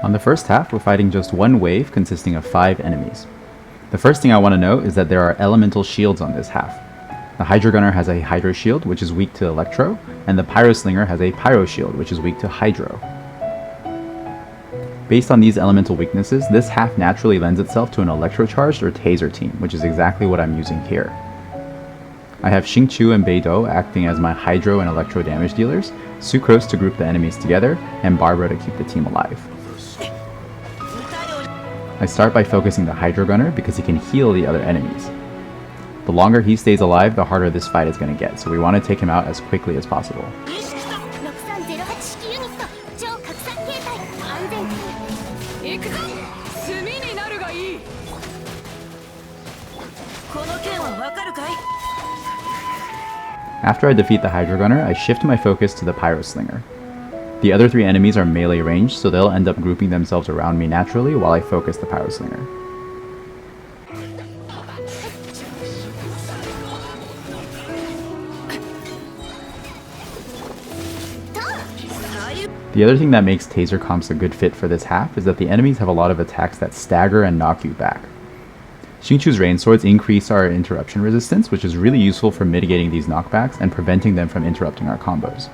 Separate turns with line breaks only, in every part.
On the first half, we're fighting just one wave consisting of 5 enemies. The first thing I want to note is that there are elemental shields on this half. The Hydro Gunner has a Hydro Shield, which is weak to Electro, and the Pyro Slinger has a Pyro Shield, which is weak to Hydro. Based on these elemental weaknesses, this half naturally lends itself to an Electro-charged or Taser team, which is exactly what I'm using here. I have Xingqiu and Beidou acting as my Hydro and Electro damage dealers, Sucrose to group the enemies together, and Barbara to keep the team alive. I start by focusing the Hydro Gunner because he can heal the other enemies. The longer he stays alive, the harder this fight is going to get, so we want to take him out as quickly as possible. After I defeat the Hydro Gunner, I shift my focus to the Pyro Slinger. The other 3 enemies are melee ranged, so they'll end up grouping themselves around me naturally while I focus the Pyro Slinger. The other thing that makes Taser comps a good fit for this half is that the enemies have a lot of attacks that stagger and knock you back. Xingqiu's Rain Swords increase our interruption resistance, which is really useful for mitigating these knockbacks and preventing them from interrupting our combos.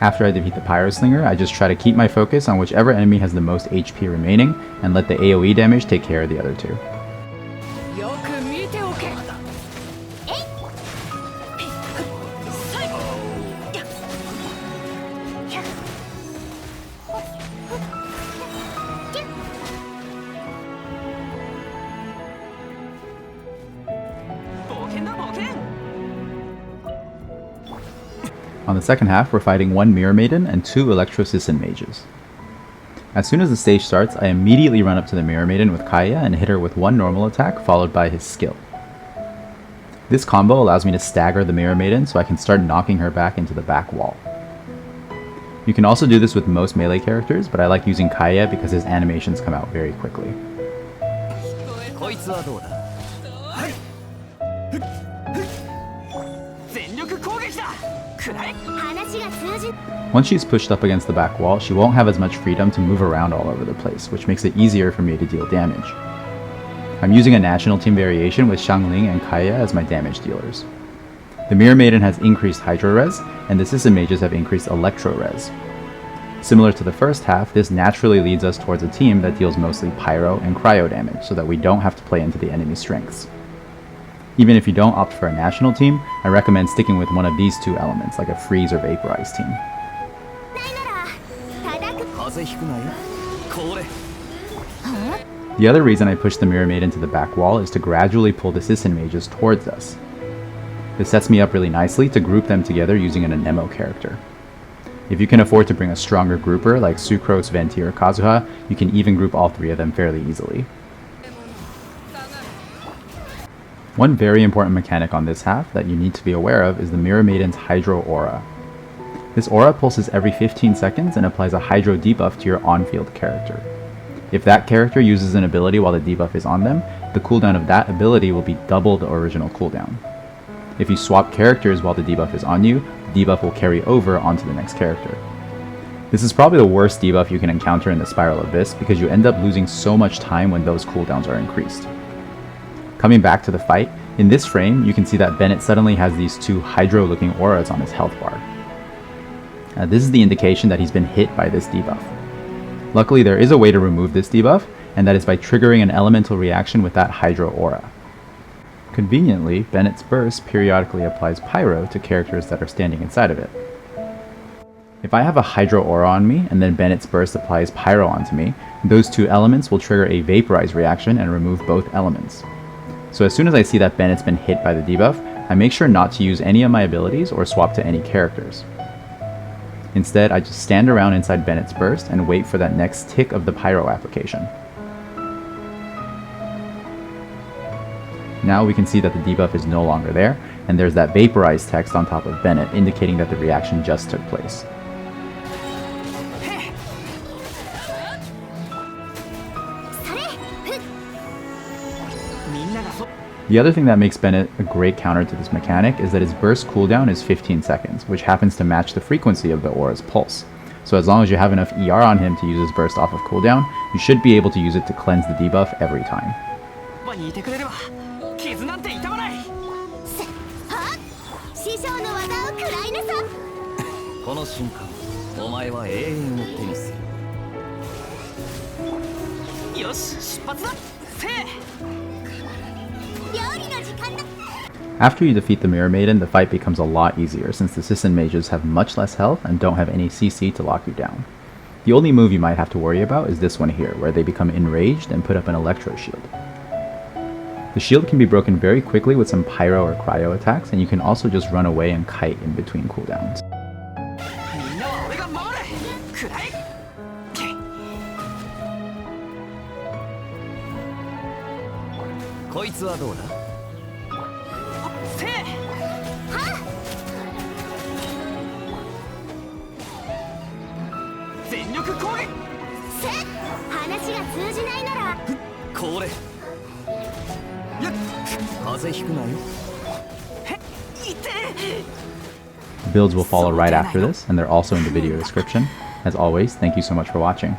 After I defeat the Pyro Slinger, I just try to keep my focus on whichever enemy has the most HP remaining and let the AoE damage take care of the other 2. On the second half, we're fighting 1 Mirror Maiden and 2 Electro Sisson Mages. As soon as the stage starts, I immediately run up to the Mirror Maiden with Kaya and hit her with 1 normal attack followed by his skill. This combo allows me to stagger the Mirror Maiden so I can start knocking her back into the back wall. You can also do this with most melee characters, but I like using Kaya because his animations come out very quickly. Once she's pushed up against the back wall, she won't have as much freedom to move around all over the place, which makes it easier for me to deal damage. I'm using a national team variation with Xiangling and Kaya as my damage dealers. The Mirror Maiden has increased Hydro Res, and the Sisson Mages have increased Electro Res. Similar to the first half, this naturally leads us towards a team that deals mostly Pyro and Cryo damage, so that we don't have to play into the enemy's strengths. Even if you don't opt for a national team, I recommend sticking with one of these 2 elements, like a Freeze or Vaporize team. The other reason I push the Mirror Maiden to the back wall is to gradually pull the Sisson Mages towards us. This sets me up really nicely to group them together using an Anemo character. If you can afford to bring a stronger grouper like Sucrose, Venti, or Kazuha, you can even group all 3 of them fairly easily. One very important mechanic on this half that you need to be aware of is the Mirror Maiden's Hydro Aura. This aura pulses every 15 seconds and applies a Hydro debuff to your on-field character. If that character uses an ability while the debuff is on them, the cooldown of that ability will be double the original cooldown. If you swap characters while the debuff is on you, the debuff will carry over onto the next character. This is probably the worst debuff you can encounter in the Spiral Abyss because you end up losing so much time when those cooldowns are increased. Coming back to the fight, in this frame you can see that Bennett suddenly has these 2 Hydro-looking auras on his health bar. This is the indication that he's been hit by this debuff. Luckily there is a way to remove this debuff, and that is by triggering an elemental reaction with that Hydro aura. Conveniently, Bennett's burst periodically applies Pyro to characters that are standing inside of it. If I have a Hydro aura on me, and then Bennett's burst applies Pyro onto me, those 2 elements will trigger a Vaporize reaction and remove both elements. So as soon as I see that Bennett's been hit by the debuff, I make sure not to use any of my abilities or swap to any characters. Instead, I just stand around inside Bennett's burst and wait for that next tick of the Pyro application. Now we can see that the debuff is no longer there, and there's that Vaporize text on top of Bennett indicating that the reaction just took place. The other thing that makes Bennett a great counter to this mechanic is that his burst cooldown is 15 seconds, which happens to match the frequency of the aura's pulse. So as long as you have enough ER on him to use his burst off of cooldown, you should be able to use it to cleanse the debuff every time. After you defeat the Mirror Maiden, the fight becomes a lot easier since the Sisson mages have much less health and don't have any CC to lock you down. The only move you might have to worry about is this one here, where they become enraged and put up an electro shield. The shield can be broken very quickly with some pyro or cryo attacks, and you can also just run away and kite in between cooldowns. Builds will follow right after this, and they're also in the video description. As always, thank you so much for watching.